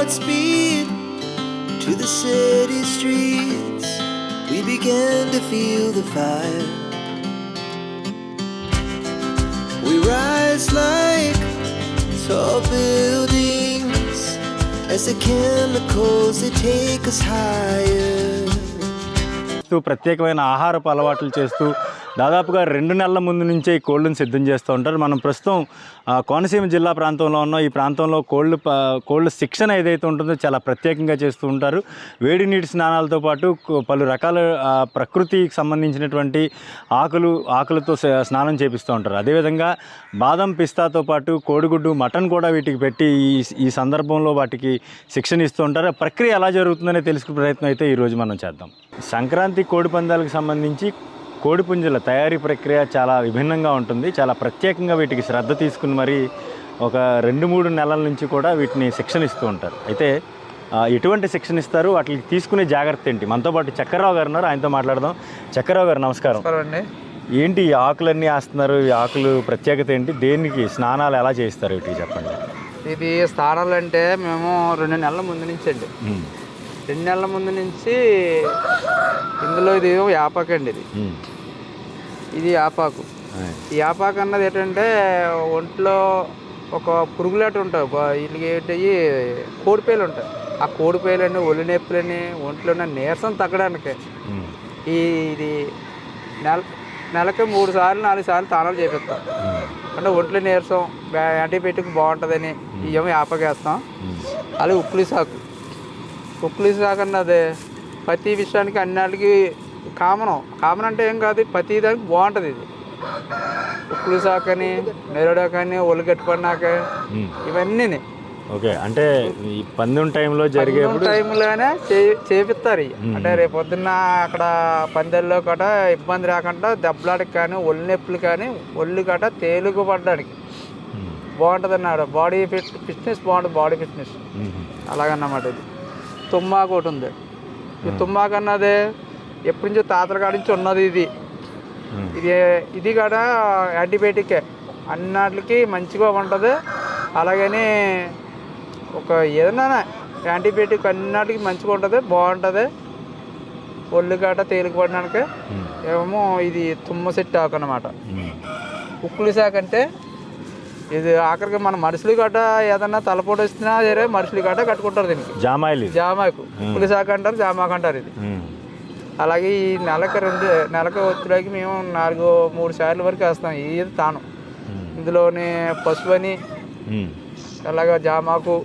Godspeed to the city streets. We began to feel the fire. We rise like tall buildings as the chemicals they take us higher. ప్రత్యేకమైన ఆహారపు అలవాట్లు చేస్తూ దాదాపుగా 2 నెలల ముందు నుంచే ఈ కోళ్ళను సిద్ధం చేస్తూ ఉంటారు. మనం ప్రస్తుతం కోనసీమ జిల్లా ప్రాంతంలో ఉన్న ఈ ప్రాంతంలో కోళ్ళ శిక్షణ ఏదైతే ఉంటుందో చాలా ప్రత్యేకంగా చేస్తూ ఉంటారు. వేడి నీటి స్నానాలతో పాటు పలు రకాల ప్రకృతికి సంబంధించినటువంటి ఆకులతో స్నానం చేపిస్తూ ఉంటారు. అదేవిధంగా బాదం పిస్తాతో పాటు కోడిగుడ్డు మటన్ కూడా వీటికి పెట్టి ఈ సందర్భంలో వాటికి శిక్షణ ఇస్తూ ఉంటారు. ఆ ప్రక్రియ ఎలా జరుగుతుందనే తెలుసుకునే ప్రయత్నం అయితే ఈరోజు మనం చేద్దాం. సంక్రాంతి కోడి పందాలకు సంబంధించి కోడిపుంజుల తయారీ ప్రక్రియ చాలా విభిన్నంగా ఉంటుంది. చాలా ప్రత్యేకంగా వీటికి శ్రద్ధ తీసుకుని మరి ఒక 2-3 నెలల నుంచి కూడా వీటిని శిక్షణ ఇస్తూ ఉంటారు. అయితే ఎటువంటి శిక్షణ ఇస్తారు, వాటికి తీసుకునే జాగ్రత్త ఏంటి? మనతో పాటు చక్రరావు గారు ఉన్నారు, ఆయనతో మాట్లాడదాం. చక్రరావు గారు నమస్కారం. ఏంటి ఈ ఆకులన్నీ వేస్తున్నారు? ఈ ఆకులు ప్రత్యేకత ఏంటి? దేనికి స్నానాలు ఎలా చేయిస్తారు వీటికి చెప్పండి. ఇది స్నానాలు అంటే మేము 2 నెలల ముందు నుంచి అండి 2 నెలల ముందు నుంచి ఇందులో ఇది యాపాకు అండి. ఇది యాపాకు. ఈ యాపాకు అన్నది ఏంటంటే ఒంట్లో ఒక పురుగులాట ఉంటాయి, వీటికి ఏంటి కోడిపేలు ఉంటాయి. ఆ కోడిపేలని ఒళ్ళు నొప్పులని ఒంట్లో ఉన్న నీరసం తగ్గడానికి ఇది నెలకి 3 సార్లు 4 సార్లు స్నానాలు చేపిస్తాం. అంటే ఒంట్లో నీరసం యాంటీబయాటిక్ బాగుంటుందని ఇవేమో యాపాకు వేస్తాం. అలాగే ఉక్కులి సాగు అన్నది ప్రతి విషయానికి అన్నిటికి కామన్ అంటే ఏం కాదు, ప్రతి దానికి బాగుంటుంది. ఇది ఉక్కులి సాకు అని నెరడాకు అని ఒళ్ళు గట్టిపడినాక ఇవన్నీ ఓకే. అంటే ఈ పందెం టైంలో జరిగే టైంలోనే చేపిస్తారు. అంటే రేపు పొద్దున్న అక్కడ పందెల్లో కట ఇబ్బంది రాకుండా దెబ్బలాడికి కానీ ఒళ్ళు నొప్పులు కానీ ఒళ్ళు కట తేలిక పడడానికి బాగుంటుంది అన్నాడు. బాడీ ఫిట్నెస్ బాగుంటుంది, బాడీ ఫిట్నెస్ అలాగన్నమాట. ఇది తుమ్మాకు ఒకటి ఉంది. ఈ తుమ్మాకు అన్నది ఎప్పటి నుంచో తాతల కాడి నుంచి ఉన్నది. ఇది కూడా యాంటీబయాటికే, అన్నిటికి మంచిగా ఉంటుంది. అలాగని ఒక ఏదైనా యాంటీబయాటిక్ అన్నిటికి మంచిగా ఉంటుంది, బాగుంటుంది. ఒళ్ళు గట తేలిక పడడానికి ఏమో ఇది తుమ్మ సెట్ ఆకు అన్నమాట. ఉక్కులి శాఖ అంటే ఇది ఆఖరికి మన మనుషులు గట్ట ఏదన్నా తలపోటు వస్తున్నా సరే మనుషులు గట్ట కట్టుకుంటారు. దీనికి జామాకు ఉక్కులి శాఖ అంటారు, జామాకు అంటారు. ఇది అలాగే ఈ నెలకు వచ్చేలాకి మేము 3 సార్లు వరకు వేస్తాం. ఇది తాను ఇందులోనే పసుపు అని అలాగే జామాకు.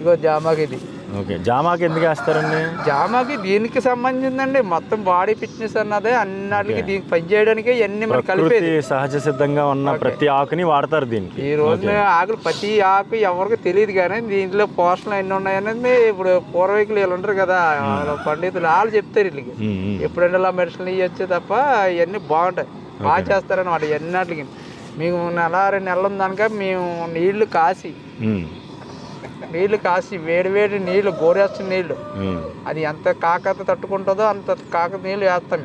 ఇగో జామాకు. ఇది ఓకే. జామాకు ఎందుకు వేస్తారండి? జామాకి దీనికి సంబంధించిందండి. మొత్తం బాడీ ఫిట్నెస్ అన్నదే అన్నిటికి దీనికి పనిచేయడానికి ఇవన్నీ మనం కలిపేది. సహజ సిద్ధంగా ఉన్న ప్రతి ఆకుని వాడతారు దీనికి. ఈ రోజు ఆకులు ప్రతి ఆకు ఎవరికి తెలియదు, కానీ దీంట్లో పోషణలు ఎన్ని ఉన్నాయనేది ఇప్పుడు పూర్వీకులు వీళ్ళు ఉంటారు కదా పండితులు, వాళ్ళు చెప్తారు వీళ్ళకి. ఎప్పుడైనా ఇలా మెడిసిన్ ఇవ్వచ్చు తప్ప ఇవన్నీ బాగుంటాయి, బాగా చేస్తారనమాట. ఎన్నిటికి మేము 1-2 నెలలు ఉందనుక మేము నీళ్లు కాసి వేడి నీళ్లు, గోరేస్తున్న నీళ్లు, అది ఎంత కాకత తట్టుకుంటుందో అంత కాకత నీళ్లు వేస్తాం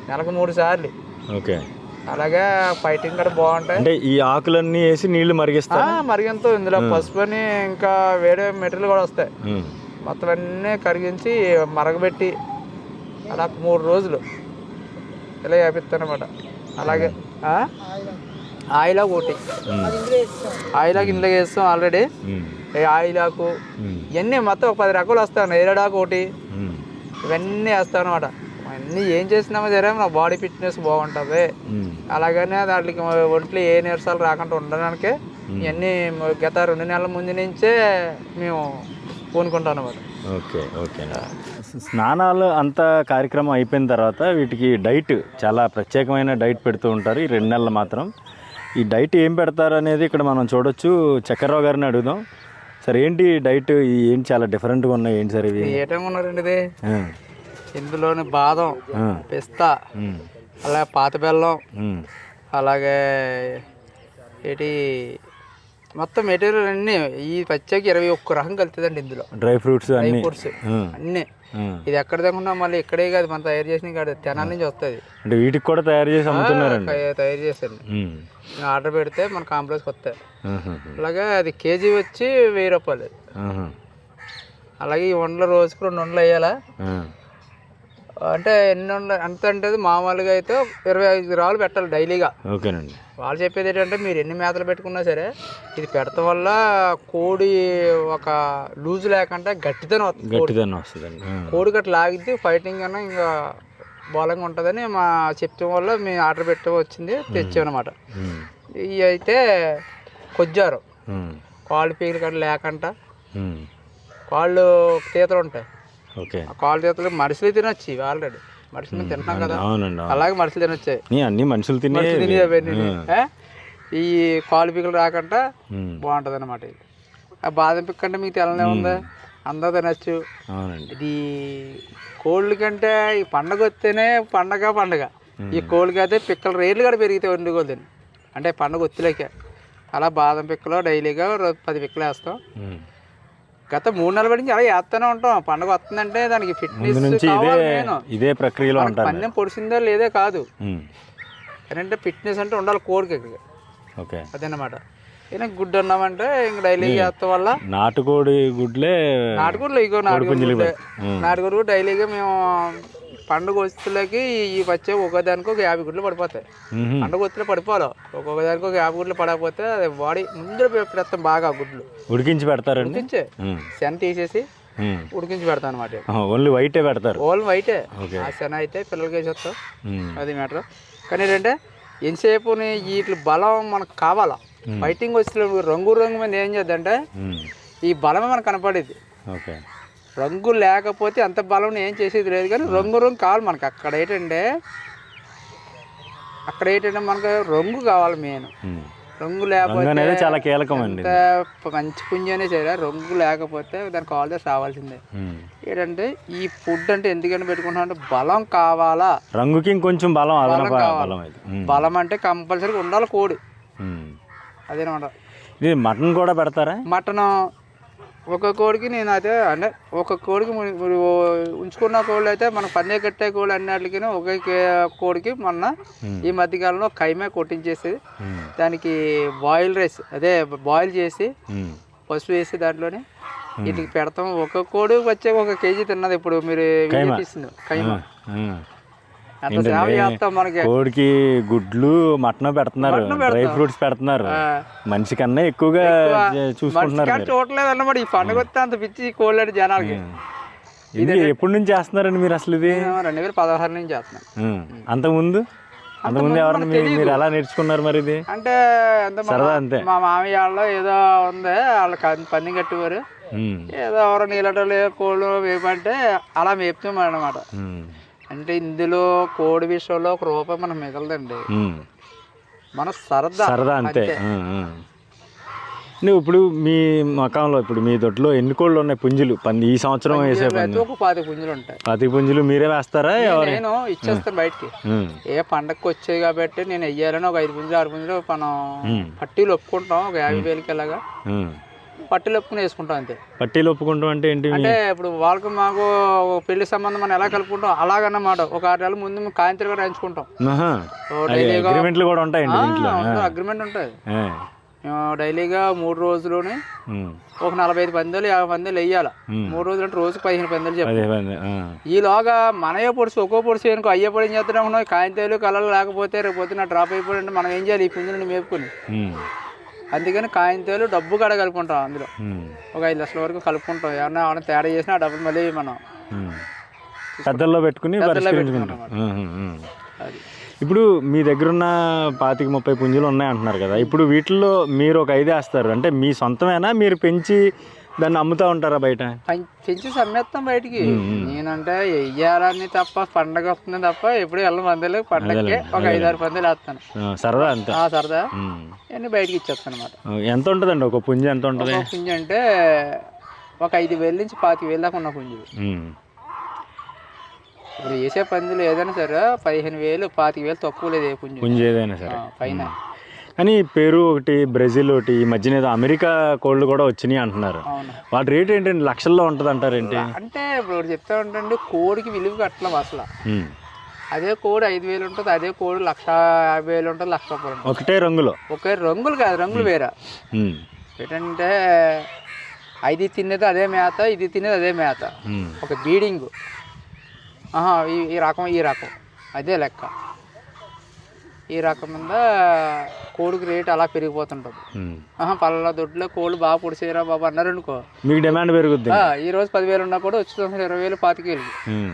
నెలకు 3 సార్లు. ఓకే. అలాగే ఫైటింగ్ కూడా బాగుంటాయి. అంటే ఈ ఆకులన్నీ వేసి నీళ్లు మరిగంతో ఇందులో పసుపు అని ఇంకా వేరే మెటీరియల్ కూడా వస్తాయి. మొత్తం అన్నీ కరిగించి మరగబెట్టి అలా 3 రోజులు ఇలా వేపిస్తానమాట. అలాగే ఆయిలాకు ఒకటి, ఆయిలాకు ఇందులో వేస్తాం ఆల్రెడీ. ఆయిలాకు ఇవన్నీ మొత్తం 10 రకాలు వస్తాను. ఎరడాకు ఒకటి, ఇవన్నీ వేస్తాను అనమాట. అన్నీ ఏం చేసినామో సరే నా బాడీ ఫిట్నెస్ బాగుంటుంది. అలాగనే దాంట్లోకి ఒంట్లో ఏ నీరసాలు రాకుండా ఉండడానికి ఇవన్నీ గత 2 నెలల ముందు నుంచే మేము పూనుకుంటాం అనమాట. ఓకే. స్నానాలు అంతా కార్యక్రమం అయిపోయిన తర్వాత వీటికి డైట్, చాలా ప్రత్యేకమైన డైట్ పెడుతూ ఉంటారు ఈ 2 నెలలు మాత్రం. ఈ డైట్ ఏం పెడతారు అనేది ఇక్కడ మనం చూడొచ్చు. చక్రరావు గారిని అడుగుదాం. సార్ ఏంటి డైట్? ఏంటి చాలా డిఫరెంట్గా ఉన్నాయి, ఏంటి సార్ ఇవి? ఏటంగా ఉన్నారండి ఇది? ఇందులోని బాదం, పిస్తా, అలాగే పాత బెల్లం, అలాగే ఏంటి మొత్తం మెటీరియల్ అన్నీ ఈ పచ్చకి 21 రకం కలుతుందండి ఇందులో. డ్రై ఫ్రూట్స్ అన్నీ. ఇది ఎక్కడ తగ్గకుండా మళ్ళీ ఇక్కడే కాదు, మనం తయారు చేసిన కాదు, తెనాల నుంచి వస్తుంది. అంటే వీటికి కూడా తయారు చేసి అమ్ముతున్నారండి? తయారు చేశాను. ఆర్డర్ పెడితే మన కాంప్లెక్స్కి వస్తాయి. అలాగే అది కేజీ వచ్చి 1000 రూపాయలు. అలాగే ఈ వండలు రోజుకు 2 వండలు వేయాలా. అంటే ఎన్ని వండలు ఎంత అంటే మామూలుగా అయితే 25 రాళ్ళు పెట్టాలి డైలీగా. ఓకేనండి. వాళ్ళు చెప్పేది ఏంటంటే మీరు ఎన్ని మేతలు పెట్టుకున్నా సరే ఇది పెడతాం వల్ల కోడి ఒక లూజ్ లేకుండా గట్టితనం వస్తుంది. కోడి గట్టి లాగిద్ది ఫైటింగ్ కన్నా ఇంకా బలంగా ఉంటుందని మా చెప్పడం వల్ల మేము ఆర్డర్ పెట్ట వచ్చింది తెచ్చామన్నమాట. ఇవి అయితే కొజ్జారు కాళ్ళు పీకలు కట్ట లేకుండా కాళ్ళు తీతలు ఉంటాయి. కాళ్ళు తీతలు మనుషులు తినొచ్చు ఇవి ఆల్రెడీ మనుషులు తింటున్నాం కదా అలాగే మనుషులు తినొచ్చాయి అన్ని మనుషులు తిని ఈ కాలు పీకలు రాకుండా బాగుంటుంది అనమాట. ఇది ఆ బాదం పిక్ అంటే మీకు తెల్లనే ఉంది అందరూ తినచ్చు. ఇది కోళ్ళ కంటే ఈ పండగ వస్తేనే పండగ ఈ కోళ్ళకి అయితే పిక్కలు రేట్లు కూడా పెరిగితే వండుకోదని అంటే పండగ ఒత్తిలేకే. అలా బాదం పిక్కలు డైలీగా 10 పిక్కలు వేస్తాం. గత 3 నెలల నుంచి అలా వేస్తూనే ఉంటాం. పండగ వస్తుందంటే దానికి ఫిట్నెస్ ఇదే ప్రక్రియలో పందెం పొడిచిందో లేదే కాదు ఏంటంటే ఫిట్నెస్ అంటే ఉండాలి కోడికి. అదన్నమాట. ఇలా గుడ్డు అన్నామంటే ఇంక డైలీ చేస్తాం వల్ల నాటుకోడి గుడ్లే నాటుకోడి డైలీగా మేము పండుగ వస్తువులకి ఈ వచ్చే ఒకదానికి ఒక 50 గుడ్లు పడిపోతాయి. పండుగ వస్తువులు పడిపోవాలి ఒక్కొక్కదానికి ఒక 50 గుడ్లు పడకపోతే అది బాడీ ముందర పెడతాం బాగా గుడ్లు ఉడికించి పెడతారు. ఉడికించే శన తీసేసి ఉడికించి పెడతాం అనమాట. ఓన్లీ వైటే పెడతారు. ఓన్లీ వైటే. ఆ శన అయితే పిల్లలకి వేసేస్తాం. అది మ్యాటర్. కానీ ఏంటంటే ఎంతసేపు వీటి బలం మనకు కావాలా. ఫైటింగ్ వచ్చిన రంగు మీద ఏం చేద్దంటే ఈ బలమే మనకు కనపడేది. రంగు లేకపోతే అంత బలం ఏం చేసేది లేదు. కానీ రంగు కావాలి మనకు. అక్కడ ఏంటంటే మనకు రంగు కావాలి మెయిన్. రంగు లేకపోతే చాలా కీలకమండి. మంచి పుంజనే సరే రంగు లేకపోతే దానికి ఆల్రెడీ రావాల్సిందే. ఏంటంటే ఈ ఫుడ్ అంటే ఎందుకని పెట్టుకుంటున్నాం అంటే బలం కావాలా. రంగుకి ఇంకొంచెం బలం కావాలి. బలం అంటే కంపల్సరీగా ఉండాలి కోడి. అదేనమాట. ఇది మటన్ కూడా పెడతారా? మటన్ ఒక కోడికి నేను అయితే అంటే ఒక కోడికి ఉంచుకున్న కోళ్ళు అయితే మనకు పన్నే కట్టే కోళ్ళు అన్నిటికీ ఒకే కోడికి మొన్న ఈ మధ్యకాలంలో కైమే కొట్టించేసి దానికి బాయిల్ రైస్ అదే బాయిల్ చేసి పసుపు వేసి దాంట్లోనే వీటికి పెడతాం. ఒక కోడి వచ్చే 1 కేజీ తిన్నది. ఇప్పుడు మీరు తీస్తుంది కైమా. కోడికి గుడ్లు మటన్ పెడుతున్నారు, డ్రై ఫ్రూట్స్ పెడుతున్నారు. మనిషి కన్నా ఎక్కువగా చూసుకుంటున్నారు. చూడలేదు అన్నమాట. ఈ పండుగ వస్తే అంత పిచ్చి కోళ్ళ జనాలకి. ఇది ఎప్పటి నుంచి చేస్తున్నారండి మీరు అసలు? ఇది 2016 నుంచి చేస్తున్నాను. అంతకుముందు ఎవరైనా మీరు ఎలా నేర్చుకున్నారు మరి? ఇది అంటే సరదా అంతే. మా మామయ్య వాళ్ళు ఏదో ఉంది వాళ్ళకి పంది కట్టేవారు. ఏదో ఎవరో నీళ్ళలో కోళ్ళు వేపంటే అలా మేపుతాం అన్నమాట. అంటే ఇందులో కోడి విషయంలో 1 రూపాయి మనకు మిగలదండి. మన సరదా అంతే. ఇప్పుడు మీ మకాంలో ఇప్పుడు మీ దొడ్లో ఎన్ని కోళ్ళు ఉన్నాయి పుంజులు? ఈ సంవత్సరం వేసే ఒక 25 పుంజులు ఉంటాయి. 25 పుంజులు మీరే వేస్తారా? నేను ఇచ్చేస్తాను బయటికి. ఏ పండగకి వచ్చాయి కాబట్టి నేను వెయ్యాలని ఒక 5 పుంజులు 6 పుంజులు మనం పట్టీలు ఒప్పుకుంటాం. ఒక 50,000కి అలాగా పట్టీలు ఒప్పుకుని వేసుకుంటాం అంతే. పట్టీలు ఒప్పుకుంటాం అంటే ఏంటి? అంటే ఇప్పుడు వాళ్ళకి మాకు పెళ్లి సంబంధం మనం ఎలా కలుపుకుంటాం అలాగన్నమాట. ఒక 6 నెలల ముందు కాయంత్రి కూడా రాయించుకుంటాం. అగ్రిమెంట్లు కూడా ఉంటాయండి. అగ్రిమెంట్ ఉంటుంది. డైలీగా 3 రోజులోనే ఒక 45 పందాలు 50 పందాలు వెయ్యాలి. 3 రోజులు అంటే రోజుకి 15 పందాలు చెప్పాలి. ఈలోగా మనయే పొడిచి ఒక్కో పొడిచి అనుకో అయ్యే పొడి ఏం చేస్తున్నాం కాయంతాలు కళలు లేకపోతే రేపు పొద్దున డ్రాప్ అయిపోయింటే మనం ఏం చేయాలి? ఈ పుంజులను మేపుకొని. అందుకని కాయంతాలు డబ్బు కాడ కలుపుకుంటాం. అందులో ఒక 5 లక్షల వరకు కలుపుకుంటాం. ఏమన్నా తేడా చేసినా ఆ డబ్బులు మళ్ళీ మనం పెద్దల్లో పెట్టుకుని అది. ఇప్పుడు మీ దగ్గర ఉన్న 25-30 పుంజులు ఉన్నాయి అంటున్నారు కదా. ఇప్పుడు వీటిల్లో మీరు ఒక 5 వేస్తారు అంటే మీ సొంతమేనా? మీరు పెంచి దాన్ని అమ్ముతా ఉంటారా బయట? పెంచి అమ్మేస్తాం బయటికి. నేనంటే వెయ్యాలని తప్ప పండగ వస్తుంది తప్ప ఎప్పుడు వెళ్ళం పందాలు. పండగకి ఒక 5-6 పందాలు వేస్తాను. సరదా అంతే. సరదా అన్నీ బయటకి ఇచ్చేస్తాను అనమాట. ఎంత ఉంటుందండి ఒక పుంజు? ఎంత ఉంటుంది? ఒక పుంజు అంటే ఒక 5,000 నుంచి 25,000 దాకా ఉన్న పుంజులు. ఇప్పుడు వేసే పందులు ఏదైనా సరే 15,000 25,000 తక్కువ లేదు. ఏ పుంజు ఏదైనా సరే పైన. కానీ పెరు ఒకటి, బ్రెజిల్ ఒకటి, ఈ మధ్యన ఏదో అమెరికా కోళ్ళు కూడా వచ్చినాయి అంటున్నారు. వాటి రేట్ ఏంటండి? లక్షల్లో ఉంటుంది అంటారు ఏంటి? అంటే ఇప్పుడు చెప్తా ఉంటండి కోడికి విలువ కట్టలేం అసలు. అదే కోడి 5,000 ఉంటుంది, అదే కోడి 1,50,000 ఉంటుంది, 1,00,000 రూపాయలు. ఒకటే రంగులో? ఒకే రంగులు కాదు, రంగులు వేరే. ఏంటంటే అది తినేది అదే మేత, ఇది తినేది అదే మేత. ఒక బీడింగ్ ఈ రకం అదే లెక్క. ఈ రకం మీద కోడికి రేటు అలా పెరిగిపోతుంటుంది. పలానా దొడ్లో కోళ్ళు బాగా పొడిచేయరా బాబు అన్నారు అనుకో, మీకు డిమాండ్ పెరుగుద్ది. ఈ రోజు 10,000 ఉన్నా కూడా వచ్చి 20,000 25,000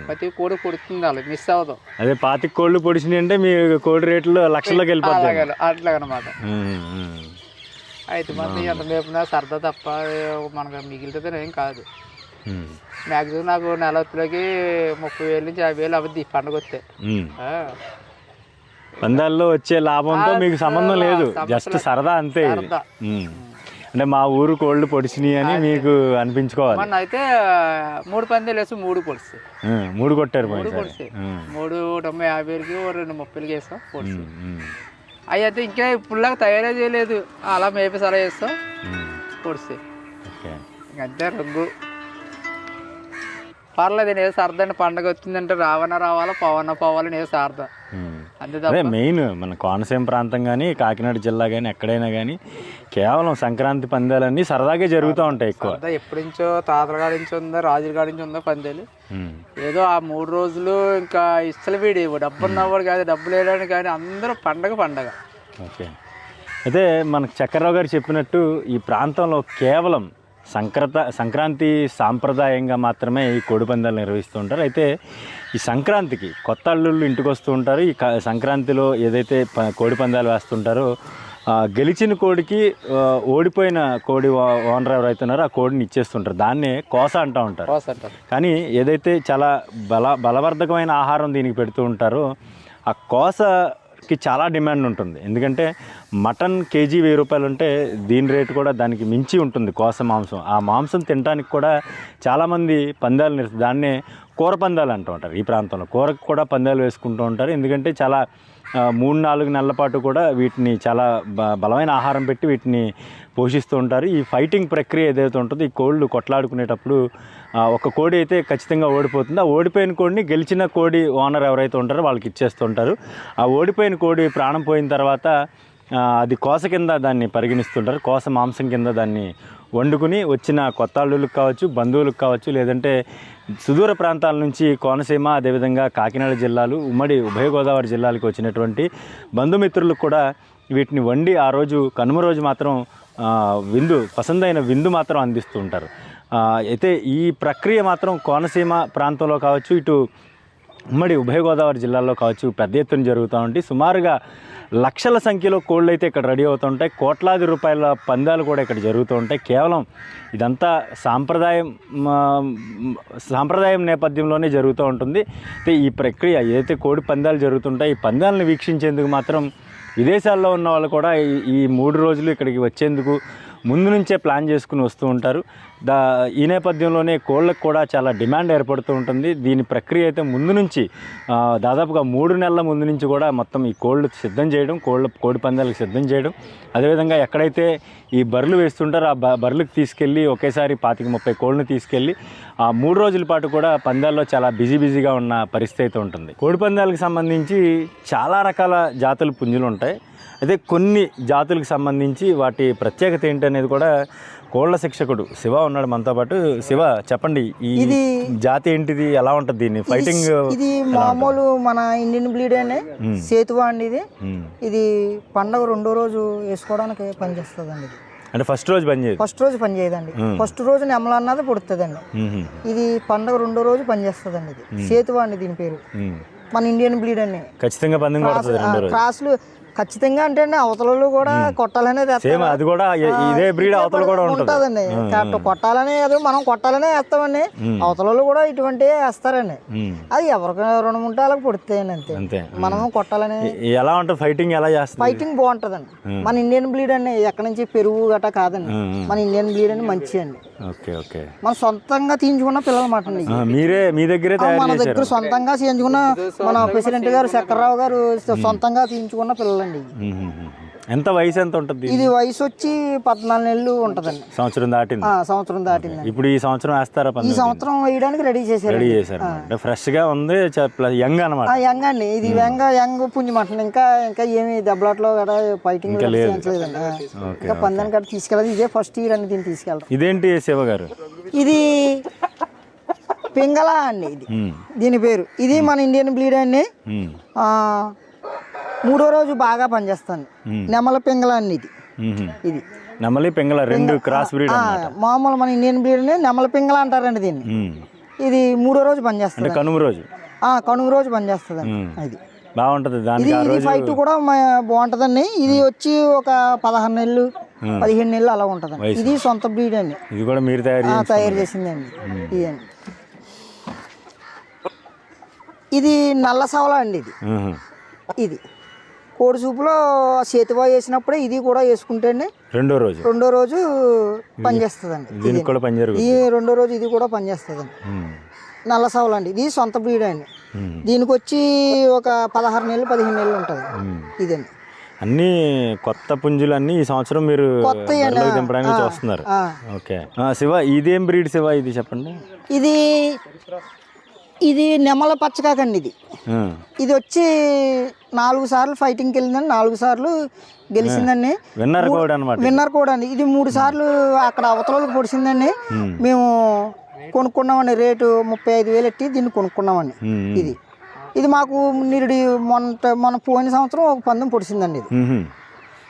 ప్రతి కోడి పొడుతుంది, వాళ్ళు మిస్ అవ్వదు. అదే 25 కోళ్ళు పొడిచినాయి అంటే మీ కోడి రేట్లు లక్షల్లోకి వెళ్ళిపోతాయి. అట్లాగనమాట. అయితే మంది ఎంత మేపునా సరదా తప్ప మనకు మిగిలితే ఏం కాదు. మ్యాక్సిమం నాకు నెలలోకి 30,000 నుంచి 50,000 అవుద్ది పండుగ వస్తే. పందాల్లో వచ్చే లాభంతో మీకు సంబంధం లేదు, జస్ట్ సరదా అంతే. అంటే మా ఊరు కోళ్ళు పొడిచినాయి అని మీకు అనిపించుకోవాలి. మొన్న అయితే 3 పందాలు వేసి 3 పొడిచి 3 కొట్టారు. 3 90-50కి 2 30కి వేస్తాం పొడిచి. అవి అయితే ఇంకా ఇప్పుడులాగా తయారే చేయలేదు, అలా మేపి సరా చేస్తాం పొడిచి. ఇంకంతే రంగు పర్లేదు. నేను సరదా పండుగ వచ్చిందంటే రావాలా పోవాలని నేను సరదా అంతే. అదే మెయిన్ మన కోనసీమ ప్రాంతం కానీ కాకినాడ జిల్లా కానీ ఎక్కడైనా కానీ కేవలం సంక్రాంతి పందాలన్నీ సరదాగా జరుగుతూ ఉంటాయి ఎక్కువ. ఎప్పటి నుంచో తాతల కాడి నుంచి ఉందా, రాజుల కాడి నుంచి ఉందా పందాలు. ఏదో ఆ 3 రోజులు ఇంకా ఇస్తలు వీడి డబ్బు ఉన్నవాడు కాదు, డబ్బులు వేయడానికి కానీ అందరూ పండగ. ఓకే. అయితే మనకు చక్రరావు గారు చెప్పినట్టు ఈ ప్రాంతంలో కేవలం సంక్రాంతి సాంప్రదాయంగా మాత్రమే ఈ కోడి పందాలు నిర్వహిస్తూ ఉంటారు. అయితే ఈ సంక్రాంతికి కొత్త అల్లుళ్ళు ఇంటికి వస్తూ ఉంటారు. ఈ సంక్రాంతిలో ఏదైతే కోడి పందాలు వేస్తుంటారో గెలిచిన కోడికి ఓడిపోయిన కోడి ఓనర్ ఎవరైతే ఉన్నారో ఆ కోడిని ఇచ్చేస్తుంటారు. దాన్నే కోస అంటూ ఉంటారు. కానీ ఏదైతే చాలా బలవర్ధకమైన ఆహారం దీనికి పెడుతూ ఉంటారో ఆ కోసకి చాలా డిమాండ్ ఉంటుంది. ఎందుకంటే మటన్ కేజీ 1000 రూపాయలు ఉంటే దీని రేటు కూడా దానికి మించి ఉంటుంది కోస మాంసం. ఆ మాంసం తినడానికి కూడా చాలామంది పందాలు దాన్నే కూర పందాలు అంటూ ఉంటారు. ఈ ప్రాంతంలో కూరకు కూడా పందాలు వేసుకుంటూ ఉంటారు. ఎందుకంటే చాలా 3-4 నెలల పాటు కూడా వీటిని చాలా బలమైన ఆహారం పెట్టి వీటిని పోషిస్తూ ఉంటారు. ఈ ఫైటింగ్ ప్రక్రియ ఏదైతే ఉంటుందో ఈ కోళ్ళు కొట్లాడుకునేటప్పుడు ఒక కోడి అయితే ఖచ్చితంగా ఓడిపోతుంది. ఆ ఓడిపోయిన కోడిని గెలిచిన కోడి ఓనర్ ఎవరైతే ఉంటారో వాళ్ళకి ఇచ్చేస్తుంటారు. ఆ ఓడిపోయిన కోడి ప్రాణం పోయిన తర్వాత అది కోస కింద దాన్ని పరిగణిస్తుంటారు. కోస మాంసం కింద దాన్ని వండుకుని వచ్చిన కొత్త అల్లులకు కావచ్చు, బంధువులకు కావచ్చు, లేదంటే సుదూర ప్రాంతాల నుంచి కోనసీమ అదేవిధంగా కాకినాడ జిల్లాలు, ఉమ్మడి ఉభయ గోదావరి జిల్లాలకు వచ్చినటువంటి బంధుమిత్రులకు కూడా వీటిని వండి ఆ రోజు కనుమ రోజు మాత్రం పసందైన విందు మాత్రం అందిస్తూ ఉంటారు. అయితే ఈ ప్రక్రియ మాత్రం కోనసీమ ప్రాంతంలో కావచ్చు, ఇటు ఉమ్మడి ఉభయ గోదావరి జిల్లాల్లో కావచ్చు పెద్ద ఎత్తున జరుగుతూ ఉంటాయి. సుమారుగా లక్షల సంఖ్యలో కోళ్ళు అయితే ఇక్కడ రెడీ అవుతూ ఉంటాయి. కోట్లాది రూపాయల పందాలు కూడా ఇక్కడ జరుగుతూ ఉంటాయి. కేవలం ఇదంతా సాంప్రదాయం నేపథ్యంలోనే జరుగుతూ ఉంటుంది. అయితే ఈ ప్రక్రియ ఏదైతే కోడి పందాలు జరుగుతుంటాయి, ఈ పందాలను వీక్షించేందుకు మాత్రం విదేశాల్లో ఉన్న వాళ్ళు కూడా ఈ 3 రోజులు ఇక్కడికి వచ్చేందుకు ముందు నుంచే ప్లాన్ చేసుకుని వస్తూ ఉంటారు. ఈ నేపథ్యంలోనే కోళ్ళకు కూడా చాలా డిమాండ్ ఏర్పడుతూ ఉంటుంది. దీని ప్రక్రియ అయితే ముందు నుంచి దాదాపుగా 3 నెలల ముందు నుంచి కూడా మొత్తం ఈ కోళ్ళు సిద్ధం చేయడం, కోడి పందాలకు సిద్ధం చేయడం, అదేవిధంగా ఎక్కడైతే ఈ బర్రెలు వేస్తుంటారో ఆ బర్రెలకు తీసుకెళ్ళి ఒకేసారి 25-30 కోళ్ళను తీసుకెళ్ళి ఆ 3 రోజుల పాటు కూడా పందాల్లో చాలా బిజీగా ఉన్న పరిస్థితి అయితే ఉంటుంది. కోడి పందాలకు సంబంధించి చాలా రకాల జాతుల పుంజులు ఉంటాయి. అయితే కొన్ని జాతులకు సంబంధించి వాటి ప్రత్యేకత ఏంటనేది కూడా కోళ్ళ శిక్షకుడు శివ ఉన్నాడు మనతో పాటు. శివ, చెప్పండి ఈ జాతి ఏంటిది, ఎలా ఉంటుంది దీన్ని ఫైటింగ్? ఇది మామూలు మన ఇండియన్ బ్లీడ్ అనే సేతువా అండి. ఇది పండగ 2వ రోజు వేసుకోవడానికి పనిచేస్తుందండి. అంటే ఫస్ట్ రోజు పనిచేయదండి. ఫస్ట్ రోజు నెమల అన్నది పుడుతుందండి. ఇది పండగ 2వ రోజు పనిచేస్తుందండి. ఇది సేతువా అండి దీని పేరు. మన ఇండియన్ బ్లీడ్ అని ఖచ్చితంగా క్రాస్లు ఖచ్చితంగా అంటే అవతలలో కూడా కొట్టాలనేది అది కూడా ఇదే బ్రీడ్ అవతల కూడా ఉంటుందండి. కొట్టాలనే కాదు, మనం కొట్టాలనే వేస్తామండి. అవతలలో కూడా ఇటువంటి వేస్తారండి. అది ఎవరికి 2-3 టాలకు పుడుతాయండి అంతే. మనము కొట్టాలని ఎలా ఉంటుంది ఫైటింగ్ ఎలా చేస్తారు? ఫైటింగ్ బాగుంటుందండి. మన ఇండియన్ బ్లీడ్ అండి, ఎక్కడి నుంచి పెరుగు గట్రా కాదండి. మన ఇండియన్ బ్లీడ్ అని మంచి అండి. మన సొంతంగా తీయించుకున్న పిల్లలు మాట అండి. మీ దగ్గరే మన దగ్గర సొంతంగా చేయించుకున్న మన ప్రెసిడెంట్ గారు చక్రరావు గారు సొంతంగా తీయించుకున్న పిల్లలండి. ఎంత వయసు ఎంత ఉంటుంది? ఇది వయసు వచ్చి 14 నెలలు ఉంటదండి. సంవత్సరం దాటింది. సంవత్సరం దాటింది. ఇప్పుడు ఈ సంవత్సరం వేస్తారా? ఈ సంవత్సరం వేయడానికి రెడీ చేశారు. అంటే ఫ్రెష్ గా ఉంది, యంగ్ అనమాట. యంగ్ అండి, ఇది యంగ్ పుంజమంటుంది. ఇంకా ఏమి దెబ్బలాట్లో గట్రా ఫైటింగ్ లేదండి. ఇంకా పందాన్ని గట్రా తీసుకెళ్ళదు. ఇదే ఫస్ట్ ఇయర్ అండి దీన్ని తీసుకెళ్ళడం. ఇదేంటి శివ గారు? ఇది పింగళ అండి, ఇది దీని పేరు. ఇది మన ఇండియన్ బ్రీడ్ అండి. 3వ రోజు బాగా పనిచేస్తుంది. నెమల పింగళ అండి ఇది నెమలి పింగళ రెండు క్రాస్ బ్రీడ్. మామూలు మన ఇండియన్ బ్రీడ్ నెమల పింగళ అంటారండి దీన్ని. ఇది 3వ రోజు పనిచేస్తుంది. కనుమ రోజు. కనుమ రోజు పనిచేస్తుంది. అది బాగుంటది. ఇది ఫైట్ కూడా బాగుంటదండి. ఇది వచ్చి ఒక 16 నెలలు 15 నెలలు అలా ఉంటదండి. ఇది సొంత బ్రీడ్ అండి. ఇది కూడా మీరు తయారు చేసిందండి. ఇదండి, ఇది నల్ల సవల అండి. ఇది కోడి సూపులో చేతివా వేసినప్పుడే ఇది కూడా వేసుకుంటే రెండో రోజు పనిచేస్తుందండి. ఈ 2వ రోజు ఇది కూడా పనిచేస్తుందండి. నల్ల సవల అండి, ఇది సొంత బ్రీడ్ అండి. దీనికి వచ్చి ఒక 16 నెలలు 15 నెలలు ఉంటుంది. ఇదండి అన్ని కొత్త పుంజులు అన్ని ఈ సంవత్సరం మీరు దింపడానికి చూస్తున్నారు. ఓకే శివ, ఇదేం బ్రీడ్ శివ? ఇది చెప్పండి. ఇది నెమల పచ్చకాకండి. ఇది వచ్చి 4 సార్లు ఫైటింగ్కి వెళ్ళిందండి. 4 సార్లు గెలిచిందండి. విన్నర్ కూడా అండి. ఇది 3 సార్లు అక్కడ అవతలకి పొడిచిందండి. మేము కొనుక్కున్నామండి. రేటు 35,000 ఎట్టి దీన్ని కొనుక్కున్నామండి. ఇది మాకు మొన్న పోయిన సంవత్సరం ఒక పందెం పొడిచిందండి. ఇది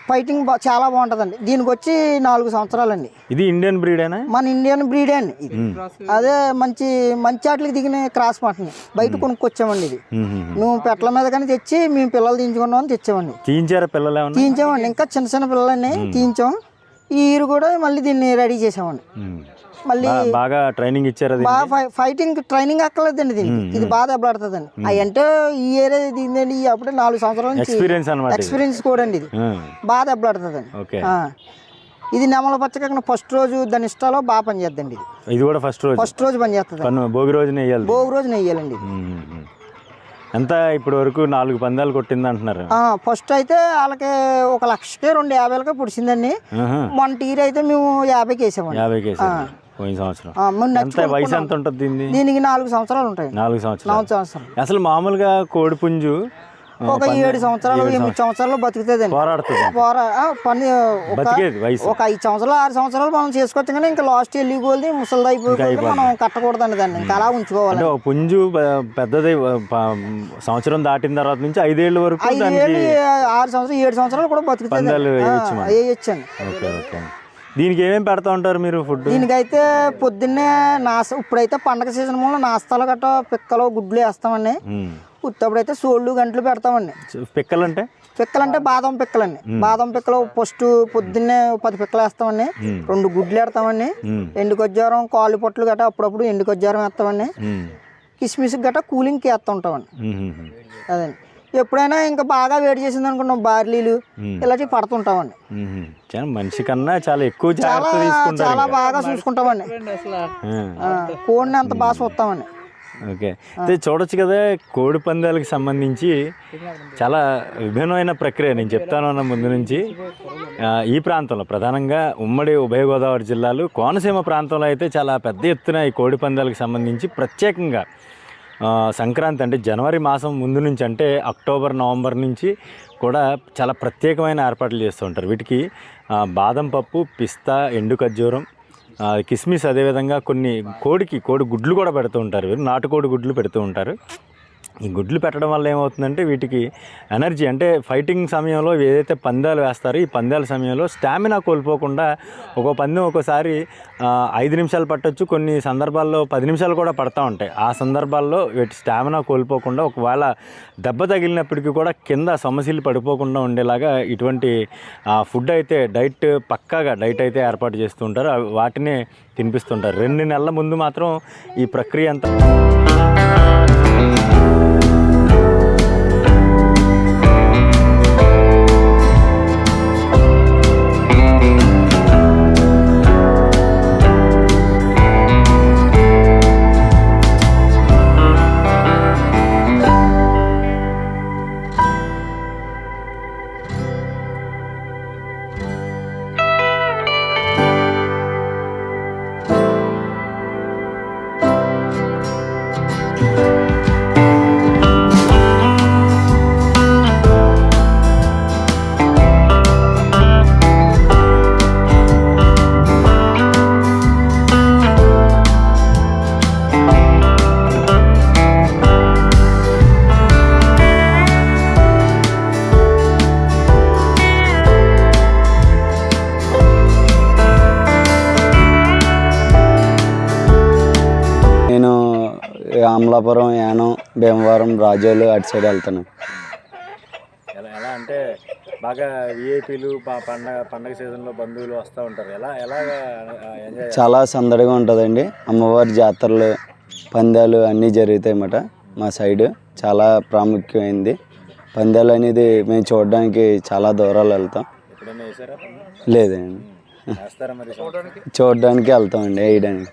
ఫైటింగ్ చాలా బాగుంటుందండి. దీనికి వచ్చి 4 సంవత్సరాలండి. ఇది ఇండియన్ బ్రీడ్ మన ఇండియన్ బ్రీడే అండి. ఇది అదే మంచి ఆటలకి దిగిన క్రాస్ మాటని బయట కొనుక్కొచ్చామండి. ఇది నువ్వు పెట్టల మీద కానీ తెచ్చి మేము పిల్లలు తీయించుకున్నామని తెచ్చామండి. తీయించామండి. ఇంకా చిన్న పిల్లలని తీయించాం. ఈ ఇయర్ కూడా మళ్ళీ దీన్ని రెడీ చేసామండి. మళ్ళీ బాగా ట్రైనింగ్ ఇచ్చారు. ఫైటింగ్ ట్రైనింగ్ అక్కర్లేదండి దీనికి. ఇది బాగా దెబ్బలాడుతుందండి. అవి అంటే ఈ ఏరియా దీనిందండి. అప్పుడే 4 సంవత్సరాల నుంచి ఎక్స్పీరియన్స్ కూడా అండి. ఇది బాగా దెబ్బలాడుతుందండి. ఇది నెమల పచ్చకాక ఫస్ట్ రోజు దాని ఇష్టాలో బాగా పనిచేద్దండి. ఇది కూడా ఫస్ట్ రోజు పనిచేస్తుంది. భోగి రోజున వేయాలండి. ఎంత ఇప్పటి వరకు 4 పందాలు కొట్టింది అంటున్నారు. ఫస్ట్ అయితే వాళ్ళకి 1,00,000కి 2,50,000కి పుడిచిందండి. మొన్న టీర్ అయితే మేము 50కి వేసామండి. 50కి వేసాం పోయిన సంవత్సరం. వయసు ఎంత ఉంటుంది దీనికి? 4 సంవత్సరాలు ఉంటాయి. 4 సంవత్సరాలు. అసలు మామూలుగా కోడి పుంజు ఒక 7 సంవత్సరాలు 8 సంవత్సరాలు బతుకుతుంది. ఒక 5 సంవత్సరాలు 6 సంవత్సరాలు మనం చేసుకోవచ్చు. కానీ ఇంకా లాస్ట్ వెళ్ళి కోల్ది ముసలిది అయిపోయి మనం కట్టకూడదండి దాన్ని. ఇంకా అలా ఉంచుకోవాలి. పుంజు పెద్దది సంవత్సరం దాటిన తర్వాత నుంచి 5 ఏళ్ళ వరకు 6 సంవత్సరాలు 7 సంవత్సరాలు కూడా బతుకుతుంది. వేయచ్చండి. దీనికి ఏమేమి పెడతా ఉంటారు మీరు ఫుడ్? దీనికైతే పొద్దున్నే ఇప్పుడైతే పండగ సీజన్ మూల నాస్తాలు గట్ట పిక్కలు గుడ్లు వేస్తామండి. ఉత్తప్పుడైతే సోళ్ళు గంటలు పెడతామండి. పిక్కలంటే బాదం పిక్కలండి. బాదం పిక్కలు పొద్దున్నే 10 పిక్కలు వేస్తామండి. 2 గుడ్లు వేస్తామండి. ఎండు కొజ్జారం కాళ్ళు పొట్లు గట్ట అప్పుడప్పుడు ఎండు కొజ్జారం వేస్తామండి. కిస్మిస్ గట్ట కూలింగ్కి వేస్తూ ఉంటామండి. అదండి. ఎప్పుడైనా ఇంకా బాగా వేడి చేసింది అనుకున్నాం బార్లీలు ఇలాంటివి పడుతుంటామండి. మనిషి కన్నా చాలా ఎక్కువ చాలా బాగా చూసుకుంటామండి. కోడిని అంత బాగా చూస్తామండి. ఓకే, అయితే చూడొచ్చు కదా, కోడి పందాలకు సంబంధించి చాలా విభిన్నమైన ప్రక్రియ. నేను చెప్తాను ముందు నుంచి. ఈ ప్రాంతంలో ప్రధానంగా ఉమ్మడి ఉభయ గోదావరి జిల్లాలు కోనసీమ ప్రాంతంలో అయితే చాలా పెద్ద ఎత్తున ఈ కోడి పందాలకు సంబంధించి ప్రత్యేకంగా సంక్రాంతి అంటే జనవరి మాసం ముందు నుంచి, అంటే అక్టోబర్ నవంబర్ నుంచి కూడా చాలా ప్రత్యేకమైన ఏర్పాట్లు చేస్తూ ఉంటారు. వీటికి బాదం పప్పు, పిస్తా, ఎండు ఖర్జూరం, కిస్మిస్, అదేవిధంగా కోడి గుడ్లు కూడా పెడుతూ ఉంటారు. వీరు నాటుకోడి గుడ్లు పెడుతూ ఉంటారు. ఈ గుడ్లు పెట్టడం వల్ల ఏమవుతుందంటే వీటికి ఎనర్జీ, అంటే ఫైటింగ్ సమయంలో ఏదైతే పందాలు వేస్తారో ఈ పందాల సమయంలో స్టామినా కోల్పోకుండా, ఒక్కో పందెం ఒక్కోసారి 5 నిమిషాలు పట్టొచ్చు, కొన్ని సందర్భాల్లో 10 నిమిషాలు కూడా పడతా ఉంటాయి. ఆ సందర్భాల్లో వీటి స్టామినా కోల్పోకుండా, ఒకవేళ దెబ్బ తగిలినప్పటికీ కూడా కింద సమస్యలు పడిపోకుండా ఉండేలాగా ఇటువంటి ఫుడ్ అయితే పక్కాగా డైట్ అయితే ఏర్పాటు చేస్తూ ఉంటారు. వాటినే తినిపిస్తుంటారు. 2 నెలల ముందు మాత్రం ఈ ప్రక్రియ అంతా అమలాపురం, యానం, భీమవరం, రాజోలు అటు సైడ్ వెళ్తాను. ఎలా ఎలా అంటే బాగా విఐపీలు పండగ సీజన్లో బంధువులు వస్తూ ఉంటారు. ఎలాగా ఎంజాయ్? చాలా సందడిగా ఉంటుందండి. అమ్మవారి జాతరలు, పందాలు అన్నీ జరుగుతాయి అన్నమాట. మా సైడు చాలా ప్రాముఖ్యమైంది. పందాలు అనేది మేము చూడడానికి చాలా దూరాలు వెళ్తాం. ఎప్పుడైనా వేసారా? లేదండి, వేస్తారా మరి? చూడడానికి వెళ్తామండి, వేయడానికి.